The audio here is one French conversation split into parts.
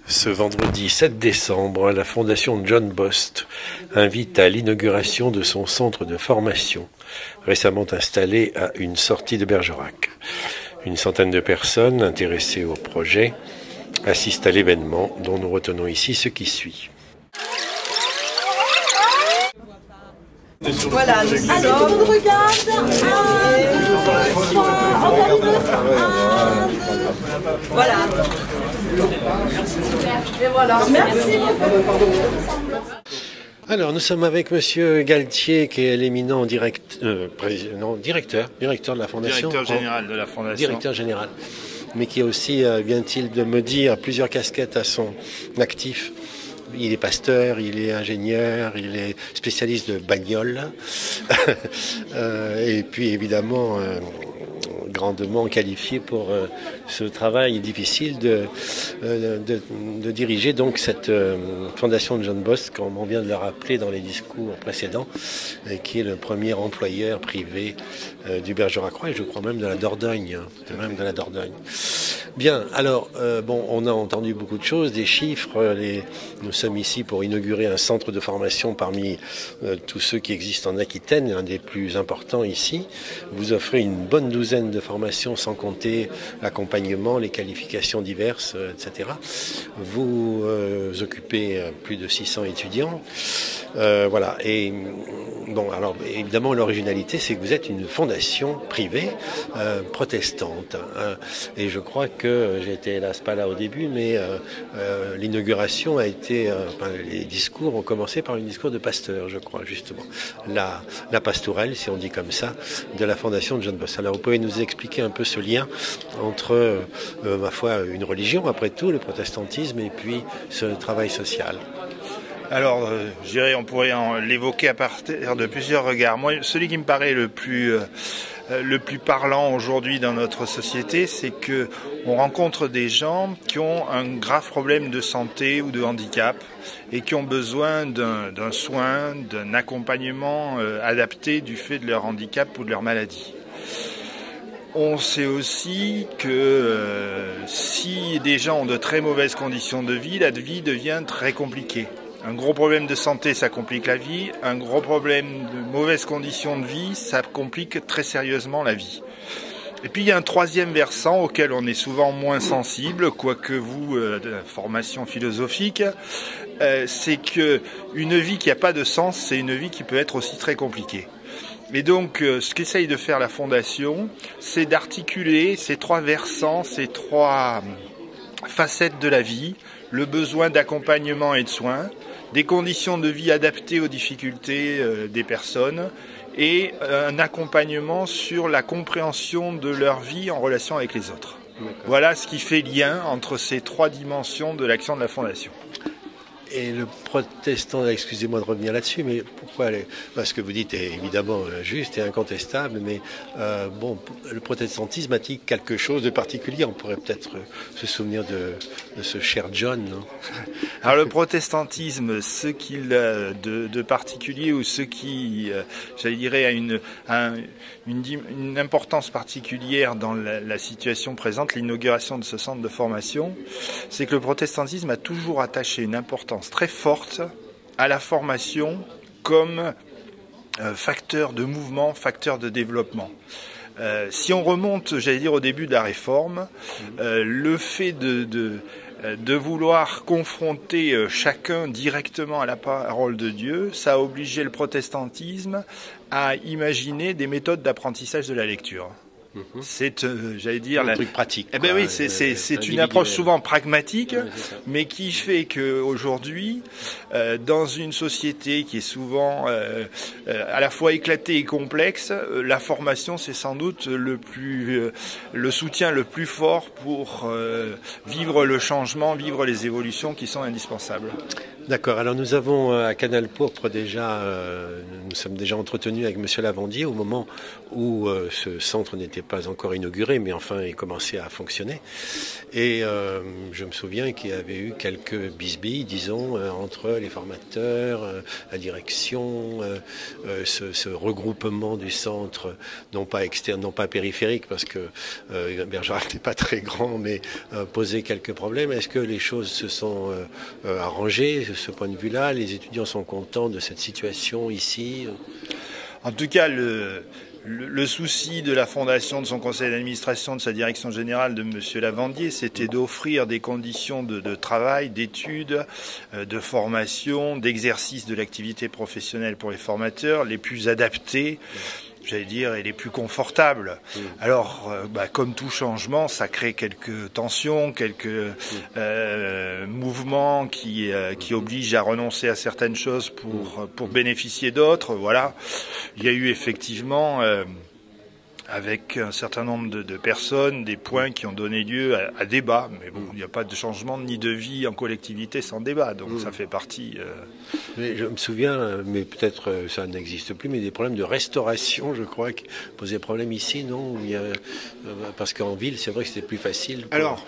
Ce vendredi 7 décembre, la Fondation John Bost invite à l'inauguration de son centre de formation, récemment installé à une sortie de Bergerac. Une centaine de personnes intéressées au projet assistent à l'événement dont nous retenons ici ce qui suit. Voilà, nous sommes... Allez, tout le monde regarde. 1, 2, 3, encore 2. 1, 2. Voilà. Et voilà, merci beaucoup. Alors, nous sommes avec Monsieur Galtier, qui est l'éminent directeur de la Fondation. Directeur général de la Fondation. Directeur général. Mais qui est aussi, vient-il de me dire, plusieurs casquettes à son actif. Il est pasteur, il est ingénieur, il est spécialiste de bagnole. Et puis, évidemment, grandement qualifié pour ce travail difficile de diriger donc cette fondation de John Bost, comme on vient de le rappeler dans les discours précédents, qui est le premier employeur privé du Bergeracois et je crois même de la Dordogne. Bien, alors, on a entendu beaucoup de choses, des chiffres. Nous sommes ici pour inaugurer un centre de formation parmi tous ceux qui existent en Aquitaine, un des plus importants ici. Vous offrez une bonne douzaine de formations, sans compter l'accompagnement, les qualifications diverses, etc. Vous occupez plus de 600 étudiants. Voilà. Et bon, alors évidemment, l'originalité, c'est que vous êtes une fondation privée protestante. Et je crois que j'étais hélas pas là au début, mais l'inauguration a été, les discours ont commencé par un discours de pasteur, je crois, justement. La pastourelle, si on dit comme ça, de la fondation de John Bost. Alors, vous pouvez nous expliquer un peu ce lien entre, ma foi, une religion, après tout, le protestantisme, et puis ce travail social. Alors, je dirais, on pourrait l'évoquer à partir de plusieurs regards. Moi, celui qui me paraît le plus parlant aujourd'hui dans notre société, c'est que on rencontre des gens qui ont un grave problème de santé ou de handicap et qui ont besoin d'un soin, d'un accompagnement adapté du fait de leur handicap ou de leur maladie. On sait aussi que si des gens ont de très mauvaises conditions de vie, la vie devient très compliquée. Un gros problème de santé, ça complique la vie. Un gros problème de mauvaises conditions de vie, ça complique très sérieusement la vie. Et puis il y a un troisième versant auquel on est souvent moins sensible, quoique vous, de la formation philosophique, c'est que une vie qui n'a pas de sens, c'est une vie qui peut être aussi très compliquée. Et donc, ce qu'essaye de faire la Fondation, c'est d'articuler ces trois versants, ces trois facettes de la vie, le besoin d'accompagnement et de soins, des conditions de vie adaptées aux difficultés des personnes et un accompagnement sur la compréhension de leur vie en relation avec les autres. Voilà ce qui fait lien entre ces trois dimensions de l'action de la Fondation. Et le protestant, excusez-moi de revenir là-dessus, mais pourquoi parce que vous dites est évidemment juste et incontestable, mais le protestantisme a-t-il quelque chose de particulier? On pourrait peut-être se souvenir de ce cher John, non? Alors le protestantisme, ce qu'il a de particulier ou ce qui, j'allais dire, a une importance particulière dans la situation présente, l'inauguration de ce centre de formation, c'est que le protestantisme a toujours attaché une importance très forte à la formation comme facteur de mouvement, facteur de développement. Si on remonte, j'allais dire, au début de la Réforme, le fait de vouloir confronter chacun directement à la parole de Dieu, ça a obligé le protestantisme à imaginer des méthodes d'apprentissage de la lecture. C'est, j'allais dire, un truc pratique. Eh ben oui, c'est une approche souvent pragmatique, mais qui fait que aujourd'hui, dans une société qui est souvent à la fois éclatée et complexe, la formation c'est sans doute le soutien le plus fort pour vivre le changement, vivre les évolutions qui sont indispensables. D'accord. Alors nous avons à Canal Pourpre déjà, nous sommes déjà entretenus avec Monsieur Lavandier au moment où ce centre n'était pas encore inauguré, mais enfin il commençait à fonctionner. Et je me souviens qu'il y avait eu quelques bisbilles, disons, entre les formateurs, la direction, ce regroupement du centre, non pas externe, non pas périphérique, parce que Bergerac n'est pas très grand, mais posait quelques problèmes. Est-ce que les choses se sont arrangées de ce point de vue-là? Les étudiants sont contents de cette situation ici? En tout cas, le souci de la fondation, de son conseil d'administration, de sa direction générale, de M. Lavandier, c'était d'offrir des conditions de travail, d'études, de formation, d'exercice de l'activité professionnelle pour les formateurs les plus adaptées, j'allais dire, et les plus confortables. Alors, comme tout changement, ça crée quelques tensions, quelques mouvements qui obligent à renoncer à certaines choses pour bénéficier d'autres. Voilà. Il y a eu effectivement, avec un certain nombre de personnes, des points qui ont donné lieu à débat. Mais bon, il n'y a pas de changement ni de vie en collectivité sans débat, donc ça fait partie... Mais je me souviens, mais peut-être ça n'existe plus, mais des problèmes de restauration, je crois, qui posaient problème ici, non? Parce qu'en ville, c'est vrai que c'était plus facile. Alors...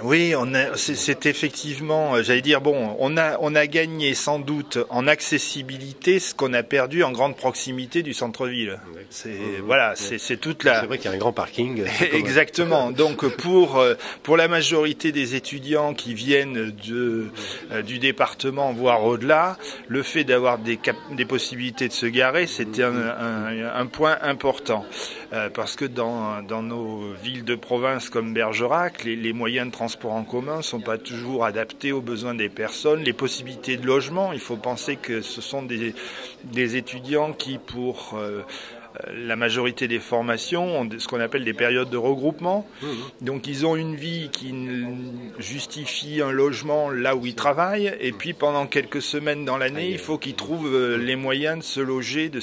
Oui, c'est effectivement, j'allais dire, bon, on a gagné sans doute en accessibilité ce qu'on a perdu en grande proximité du centre-ville. C'est toute la... C'est vrai qu'il y a un grand parking. Exactement. Donc pour la majorité des étudiants qui viennent du département, voire au-delà, le fait d'avoir des possibilités de se garer, c'était un point important. Parce que dans nos villes de province comme Bergerac, les moyens de transport en commun ne sont pas toujours adaptés aux besoins des personnes. Les possibilités de logement, il faut penser que ce sont des étudiants qui, pour la majorité des formations, ont ce qu'on appelle des périodes de regroupement. Donc ils ont une vie qui justifie un logement là où ils travaillent, et puis pendant quelques semaines dans l'année, il faut qu'ils trouvent les moyens de se loger, de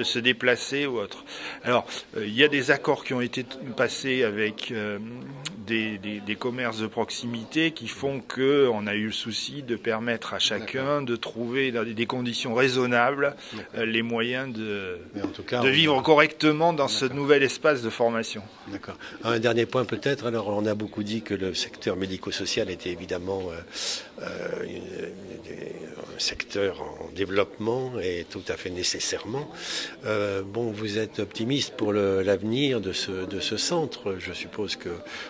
se déplacer ou autre. Alors, il y a des accords qui ont été passés avec des commerces de proximité qui font qu'on a eu le souci de permettre à chacun de trouver dans des conditions raisonnables les moyens de vivre correctement dans ce nouvel espace de formation. D'accord. Un dernier point peut-être. Alors, on a beaucoup dit que le secteur médico-social était évidemment un secteur en développement et tout à fait nécessairement. Vous êtes optimiste pour l'avenir de ce centre. Je suppose que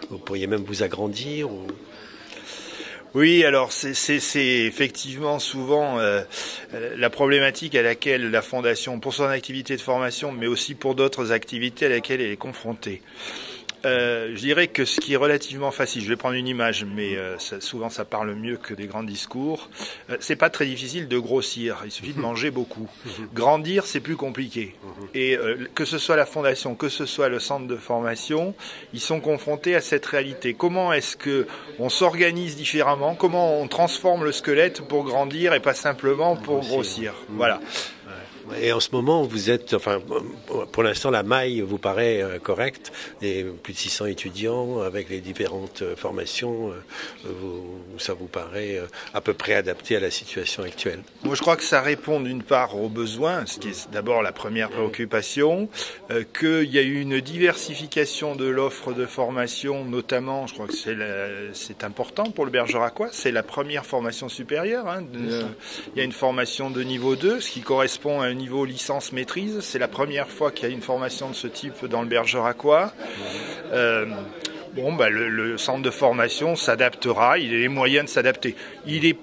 vous pourriez même vous agrandir ou... Oui, alors c'est effectivement souvent la problématique à laquelle la Fondation, pour son activité de formation, mais aussi pour d'autres activités à laquelle elle est confrontée. Je dirais que ce qui est relativement facile, je vais prendre une image, mais souvent ça parle mieux que des grands discours, c'est pas très difficile de grossir, il suffit de manger beaucoup. Grandir, c'est plus compliqué. Et que ce soit la fondation, que ce soit le centre de formation, ils sont confrontés à cette réalité. Comment est-ce que on s'organise différemment? Comment on transforme le squelette pour grandir et pas simplement pour grossir? Voilà. Et en ce moment, vous êtes, pour l'instant, la maille vous paraît correcte. Les plus de 600 étudiants avec les différentes formations, ça vous paraît à peu près adapté à la situation actuelle? Moi, je crois que ça répond d'une part aux besoins, ce qui est d'abord la première préoccupation, qu'il y a eu une diversification de l'offre de formation, notamment, je crois que c'est important pour le Bergeracois, c'est la première formation supérieure. Il y a une formation de niveau 2, ce qui correspond à un niveau licence-maîtrise. C'est la première fois qu'il y a une formation de ce type dans le Bergeracois. Le centre de formation s'adaptera, il a les moyens de s'adapter. Il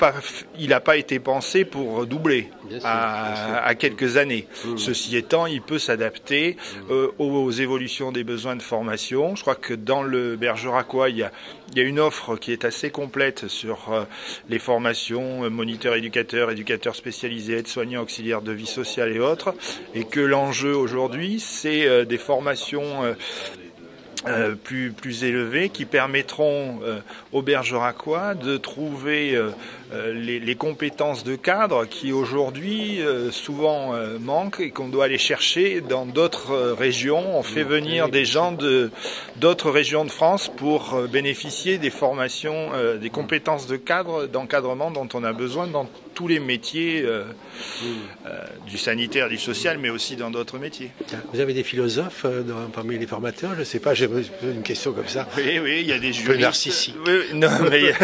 n'a pas été pensé pour doubler à quelques années. Ceci étant, il peut s'adapter aux évolutions des besoins de formation. Je crois que dans le Bergeracois, il y a une offre qui est assez complète sur les formations moniteurs, éducateurs spécialisés, aides-soignants, auxiliaires de vie sociale et autres, et que l'enjeu aujourd'hui, c'est des formations plus élevés qui permettront aux Bergeracois de trouver les compétences de cadre qui aujourd'hui souvent manquent et qu'on doit aller chercher dans d'autres régions. On fait venir des gens d'autres régions de France pour bénéficier des formations, des compétences de cadre, d'encadrement dont on a besoin dans tous les métiers du sanitaire, du social, mais aussi dans d'autres métiers. Vous avez des philosophes parmi les formateurs? Je ne sais pas, j'ai une question comme ça. Oui, il y a des juristes. Un peu narcissique. Oui, non, mais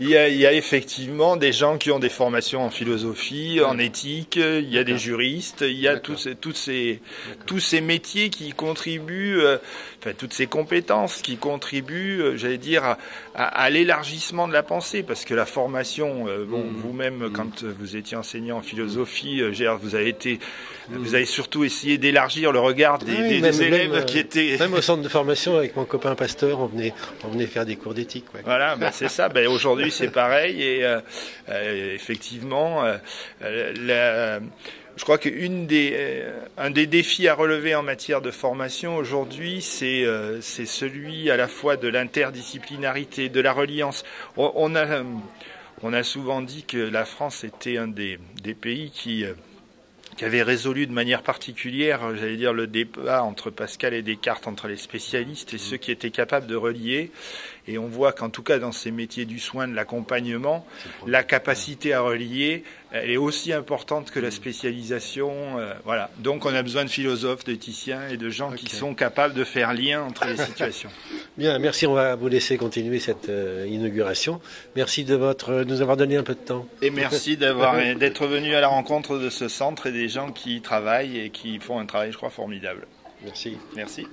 il y a effectivement des gens qui ont des formations en philosophie, en éthique, il y a des juristes, il y a tous ces métiers qui contribuent, toutes ces compétences qui contribuent, j'allais dire, à l'élargissement de la pensée, parce que la formation, vous-même, quand vous étiez enseignant en philosophie, Gérard, vous avez surtout essayé d'élargir le regard des élèves qui étaient... Même au centre de formation, avec mon copain pasteur, on venait faire des cours d'éthique. Ouais. Voilà, c'est ça. Aujourd'hui, c'est pareil. Et effectivement, je crois un des défis à relever en matière de formation aujourd'hui, c'est celui à la fois de l'interdisciplinarité, de la reliance. On a souvent dit que la France était un des pays qui avait résolu de manière particulière, j'allais dire, le débat entre Pascal et Descartes, entre les spécialistes et ceux qui étaient capables de relier. Et on voit qu'en tout cas, dans ces métiers du soin, de l'accompagnement, la capacité à relier, elle est aussi importante que la spécialisation. Voilà. Donc on a besoin de philosophes, d'éthiciens et de gens qui sont capables de faire lien entre les situations. Bien, merci. On va vous laisser continuer cette inauguration. Merci de nous avoir donné un peu de temps. Et merci d'être venu à la rencontre de ce centre et des gens qui y travaillent et qui font un travail, je crois, formidable. Merci. Merci.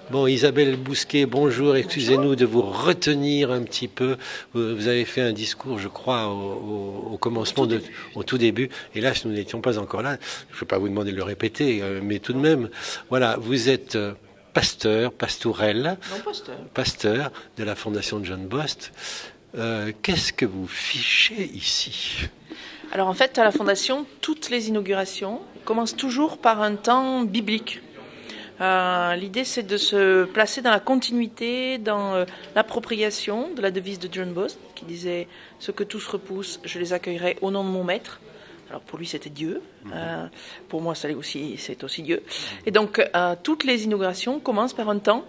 Bon, Isabelle Bousquet, bonjour. Excusez-nous de vous retenir un petit peu. Vous avez fait un discours, je crois, au commencement, au tout début. Et là, nous n'étions pas encore là. Je ne vais pas vous demander de le répéter, mais tout de même, voilà, vous êtes pastourelle, pasteur de la Fondation John Bost. Qu'est-ce que vous fichez ici ? Alors en fait, à la Fondation, toutes les inaugurations commencent toujours par un temps biblique. L'idée, c'est de se placer dans la continuité, dans l'appropriation de la devise de John Bost, qui disait « Ce que tous repoussent, je les accueillerai au nom de mon maître ». Alors pour lui, c'était Dieu. Pour moi, c'est aussi Dieu. Et donc, toutes les inaugurations commencent par un temps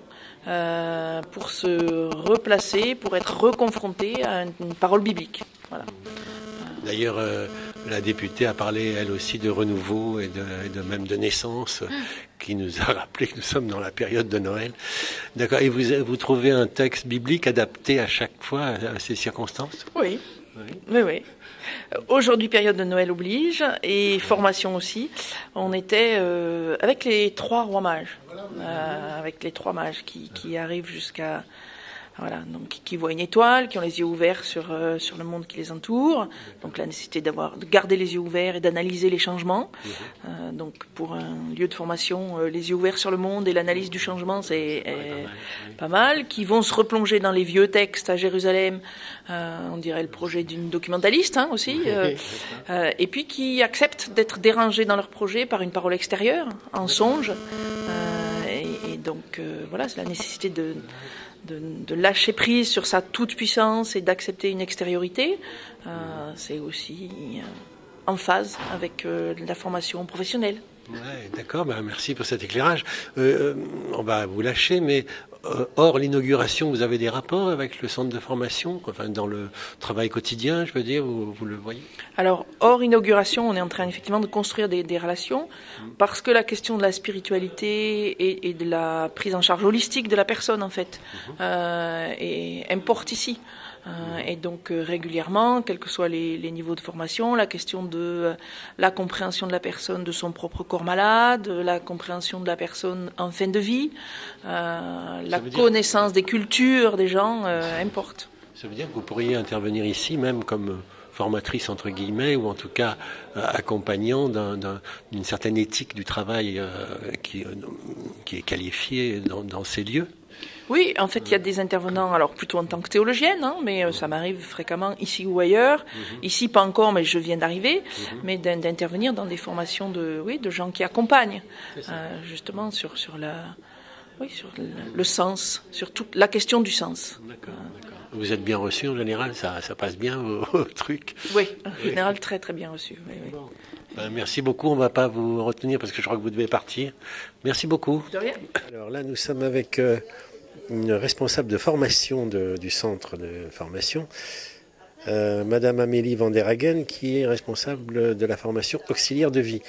pour se replacer, pour être reconfronté à une parole biblique. Voilà. D'ailleurs, la députée a parlé, elle aussi, de renouveau et même de naissance, qui nous a rappelé que nous sommes dans la période de Noël. D'accord. Et vous trouvez un texte biblique adapté à chaque fois à ces circonstances ? Oui. Aujourd'hui, période de Noël oblige, et formation aussi. On était avec les 3 rois mages, qui arrivent jusqu'à... Voilà, donc qui voient une étoile, qui ont les yeux ouverts sur le monde qui les entoure. Donc la nécessité de garder les yeux ouverts et d'analyser les changements. Donc pour un lieu de formation, les yeux ouverts sur le monde et l'analyse du changement, c'est pas mal. Qui vont se replonger dans les vieux textes à Jérusalem, on dirait le projet d'une documentaliste aussi. Et puis qui acceptent d'être dérangés dans leur projet par une parole extérieure, en songe. Et donc voilà, c'est la nécessité de lâcher prise sur sa toute-puissance et d'accepter une extériorité, c'est aussi en phase avec la formation professionnelle. Ouais, d'accord, merci pour cet éclairage. On va vous lâcher, mais hors l'inauguration, vous avez des rapports avec le centre de formation, enfin dans le travail quotidien, je veux dire, vous le voyez ? Alors, hors inauguration, on est en train effectivement de construire des relations, parce que la question de la spiritualité et de la prise en charge holistique de la personne, en fait, importe ici. Et donc régulièrement, quels que soient les niveaux de formation, la question de la compréhension de la personne de son propre corps malade, la compréhension de la personne en fin de vie, la connaissance des cultures des gens importe. Ça veut dire que vous pourriez intervenir ici même comme formatrice entre guillemets, ou en tout cas accompagnant d'une certaine éthique du travail qui est qualifiée dans ces lieux. Oui, en fait, il y a des intervenants, alors plutôt en tant que théologienne, mais ça m'arrive fréquemment ici ou ailleurs. Ici, pas encore, mais je viens d'arriver, mais d'intervenir dans des formations de gens qui accompagnent, justement, sur Oui, sur le sens, sur toute la question du sens. D'accord. Vous êtes bien reçu en général, ça passe bien au truc? Oui, en général très très bien reçu. Oui, oui. Bon. Ben, merci beaucoup, on ne va pas vous retenir parce que je crois que vous devez partir. Merci beaucoup. De rien. Alors là, nous sommes avec une responsable de formation du centre de formation, Madame Amélie Van der Hagen, qui est responsable de la formation auxiliaire de vie.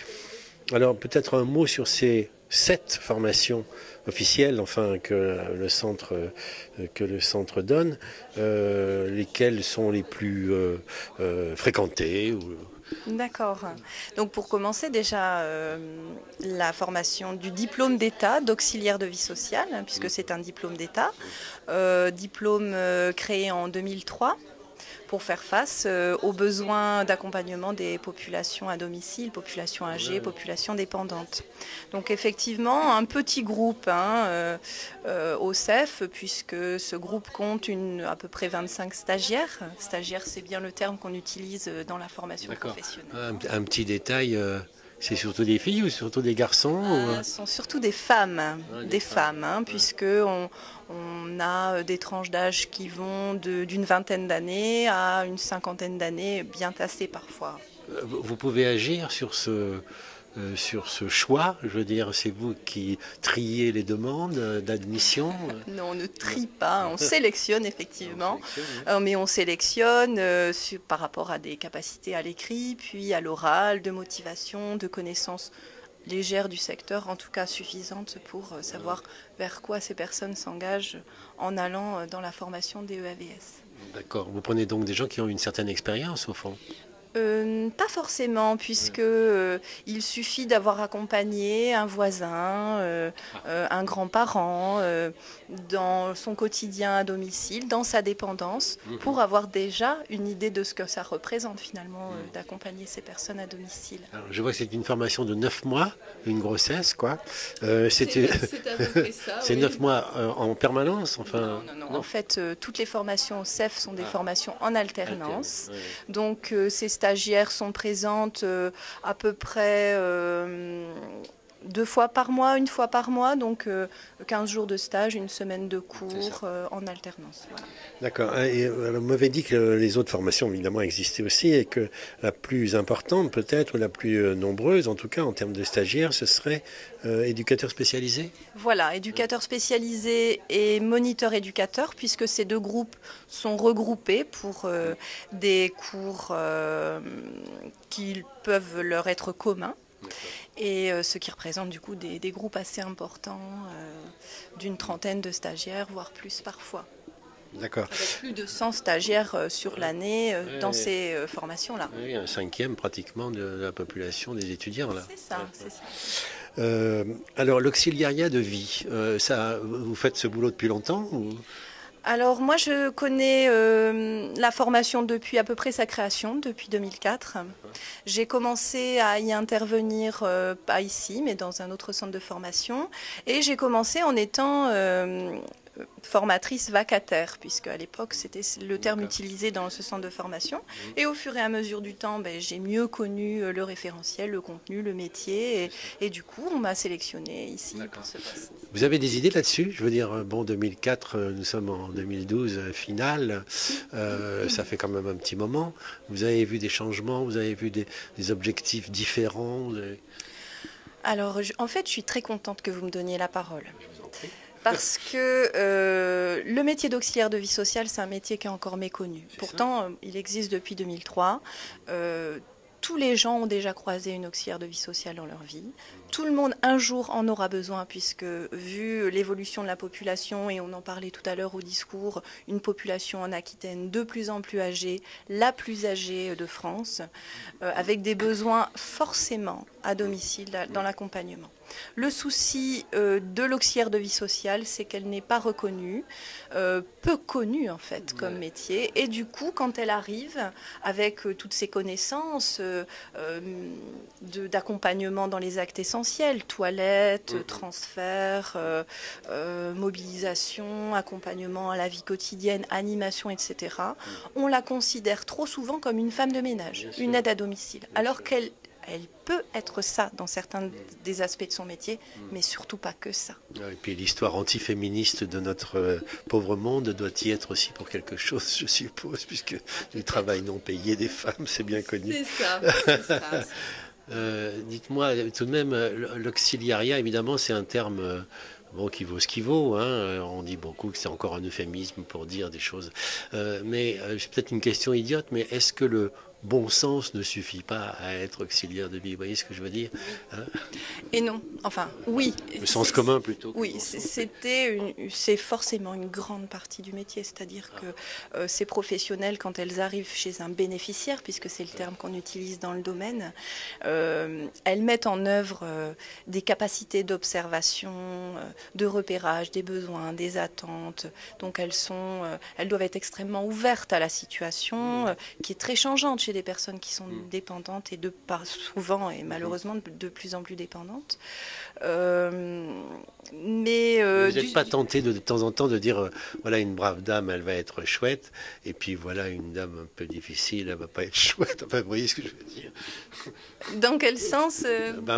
Alors peut-être un mot sur ces 7 formations officielles, enfin que le centre donne, lesquelles sont les plus fréquentées ou... D'accord. Donc pour commencer déjà la formation du diplôme d'État d'auxiliaire de vie sociale, puisque c'est un diplôme d'État, diplôme créé en 2003. Pour faire face aux besoins d'accompagnement des populations à domicile, populations âgées, populations dépendantes. Donc effectivement, un petit groupe au CEF, puisque ce groupe compte à peu près 25 stagiaires. Stagiaire, c'est bien le terme qu'on utilise dans la formation professionnelle. Un petit détail, c'est surtout des filles ou surtout des garçons Ce sont surtout des femmes, puisque on a des tranches d'âge qui vont d'une vingtaine d'années à une cinquantaine d'années, bien tassées parfois. Vous pouvez agir sur ce choix, je veux dire, c'est vous qui triez les demandes d'admission? Non, on ne trie pas, on sélectionne effectivement, mais on sélectionne par rapport à des capacités à l'écrit, puis à l'oral, de motivation, de connaissances légères du secteur, en tout cas suffisantes pour savoir vers quoi ces personnes s'engagent en allant dans la formation des EAVS. D'accord, vous prenez donc des gens qui ont une certaine expérience au fond? Pas forcément, puisque il suffit d'avoir accompagné un voisin, un grand-parent dans son quotidien à domicile, dans sa dépendance, pour avoir déjà une idée de ce que ça représente finalement d'accompagner ces personnes à domicile. Alors, je vois que c'est une formation de 9 mois, une grossesse quoi. C'est à peu près ça. C'est 9 mois en permanence enfin. Non. En fait, toutes les formations au CEF sont des formations en alternance. Donc ces stagiaires sont présentes à peu près 2 fois par mois, 1 fois par mois, donc 15 jours de stage, 1 semaine de cours en alternance. Voilà. D'accord. Et vous m'avez dit que les autres formations, évidemment, existaient aussi et que la plus importante, peut-être, ou la plus nombreuse, en tout cas, en termes de stagiaires, ce serait éducateur spécialisé? Voilà, éducateur spécialisé et moniteur éducateur, puisque ces 2 groupes sont regroupés pour des cours qui peuvent leur être communs. Et ce qui représente du coup des groupes assez importants, d'une trentaine de stagiaires, voire plus parfois. D'accord. Avec plus de 100 stagiaires sur l'année dans ces formations-là. Oui, 1/5 pratiquement de la population des étudiants là. C'est ça. Alors l'auxiliariat de vie, vous faites ce boulot depuis longtemps ou... Alors moi je connais la formation depuis à peu près sa création, depuis 2004. J'ai commencé à y intervenir, pas ici, mais dans un autre centre de formation. Et j'ai commencé en étant formatrice vacataire, puisque à l'époque c'était le terme utilisé dans ce centre de formation. Et au fur et à mesure du temps, j'ai mieux connu le référentiel, le contenu, le métier. Et du coup, on m'a sélectionné ici pour ce poste. Vous avez des idées là-dessus? Je veux dire, bon, 2004, nous sommes en 2012, finale, ça fait quand même un petit moment. Vous avez vu des changements, vous avez vu des objectifs différents? Alors, en fait, je suis très contente que vous me donniez la parole. Parce que le métier d'auxiliaire de vie sociale, c'est un métier qui est encore méconnu. Pourtant, il existe depuis 2003. Tous les gens ont déjà croisé une auxiliaire de vie sociale dans leur vie. Tout le monde un jour en aura besoin puisque vu l'évolution de la population, et on en parlait tout à l'heure au discours, une population en Aquitaine de plus en plus âgée, la plus âgée de France, avec des besoins forcément à domicile dans l'accompagnement. Le souci de l'auxiliaire de vie sociale, c'est qu'elle n'est pas reconnue, peu connue en fait comme métier. Et du coup, quand elle arrive avec toutes ses connaissances d'accompagnement dans les actes essentiels, toilettes, transfert, mobilisation, accompagnement à la vie quotidienne, animation, etc., on la considère trop souvent comme une femme de ménage, une aide à domicile, alors qu'elle Elle peut être ça dans certains des aspects de son métier, mais surtout pas que ça. Et puis l'histoire antiféministe de notre pauvre monde doit y être aussi pour quelque chose, je suppose, puisque du travail non payé des femmes, c'est bien connu. C'est ça, c'est ça. Dites-moi, tout de même, l'auxiliariat, évidemment, c'est un terme qui vaut ce qu'il vaut. Hein. On dit beaucoup que c'est encore un euphémisme pour dire des choses. Mais c'est peut-être une question idiote, mais est-ce que le bon sens ne suffit pas à être auxiliaire de vie? Vous voyez ce que je veux dire, hein? Et non, enfin, oui. Le sens commun plutôt. Oui, c'est forcément une grande partie du métier. C'est-à-dire que ces professionnels, quand elles arrivent chez un bénéficiaire, puisque c'est le terme qu'on utilise dans le domaine, elles mettent en œuvre des capacités d'observation, de repérage des besoins, des attentes. Donc elles doivent être extrêmement ouvertes à la situation, qui est très changeante chez des personnes qui sont dépendantes et souvent et malheureusement de plus en plus dépendantes. Mais vous n'êtes pas tenté de temps en temps de dire voilà, une brave dame, elle va être chouette, et puis voilà, une dame un peu difficile, elle va pas être chouette. Enfin, vous voyez ce que je veux dire? Dans quel sens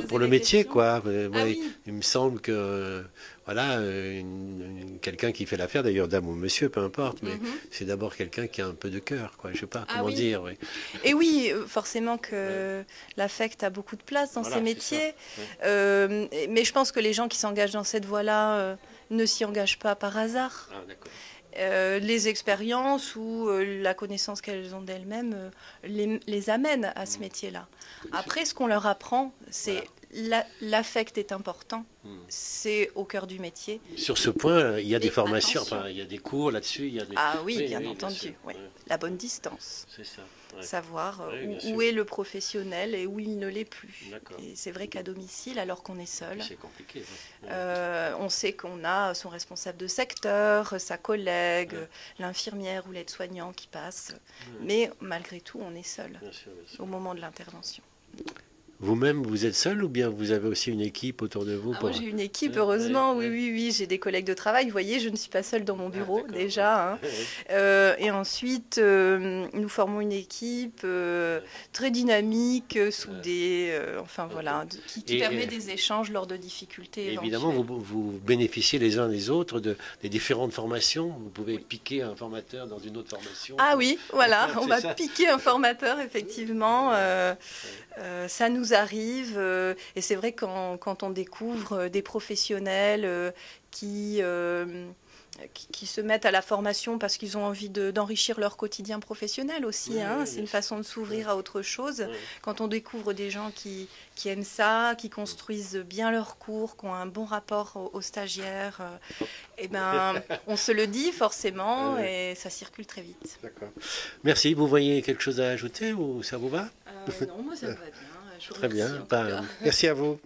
pour le métier, quoi. Moi, oui. Il me semble que voilà, quelqu'un qui fait l'affaire, d'ailleurs dame ou monsieur, peu importe, mais c'est d'abord quelqu'un qui a un peu de cœur, quoi. Je sais pas comment dire. Oui. Et oui, forcément que l'affect a beaucoup de place dans ces métiers. Mais je pense que les gens qui s'engagent dans cette voie-là ne s'y engagent pas par hasard. Ah, d'accord. Les expériences ou la connaissance qu'elles ont d'elles-mêmes les amènent à ce métier-là. Après, ce qu'on leur apprend, c'est l'affect est important, c'est au cœur du métier. Sur ce point, il y a des formations, attention. enfin, il y a des cours là-dessus. Ah oui, bien entendu. Oui. La bonne distance. C'est ça. Ouais. Savoir où est le professionnel et où il ne l'est plus. Et c'est vrai qu'à domicile, alors qu'on est seul, c'est compliqué. on sait qu'on a son responsable de secteur, sa collègue, l'infirmière ou l'aide-soignant qui passe. Mais malgré tout, on est seul bien sûr. au moment de l'intervention. Vous-même, vous êtes seul ou bien vous avez aussi une équipe autour de vous? Moi, j'ai une équipe, heureusement, oui, j'ai des collègues de travail. Vous voyez, je ne suis pas seule dans mon bureau, déjà. Hein. Et ensuite, nous formons une équipe très dynamique, soudée, voilà, qui permet des échanges lors de difficultés évidemment, vous bénéficiez les uns des autres des différentes formations. Vous pouvez piquer un formateur dans une autre formation. Ah oui, voilà, on va piquer un formateur, effectivement. Ça nous arrive, et c'est vrai quand on découvre des professionnels qui se mettent à la formation parce qu'ils ont envie d'enrichir leur quotidien professionnel aussi. C'est une façon de s'ouvrir à autre chose. Quand on découvre des gens qui aiment ça, qui construisent bien leurs cours, qui ont un bon rapport aux stagiaires, on se le dit forcément et ça circule très vite. D'accord. Merci. Vous voyez quelque chose à ajouter ou ça vous va? Non, moi ça me va bien. Très bien. Merci à vous.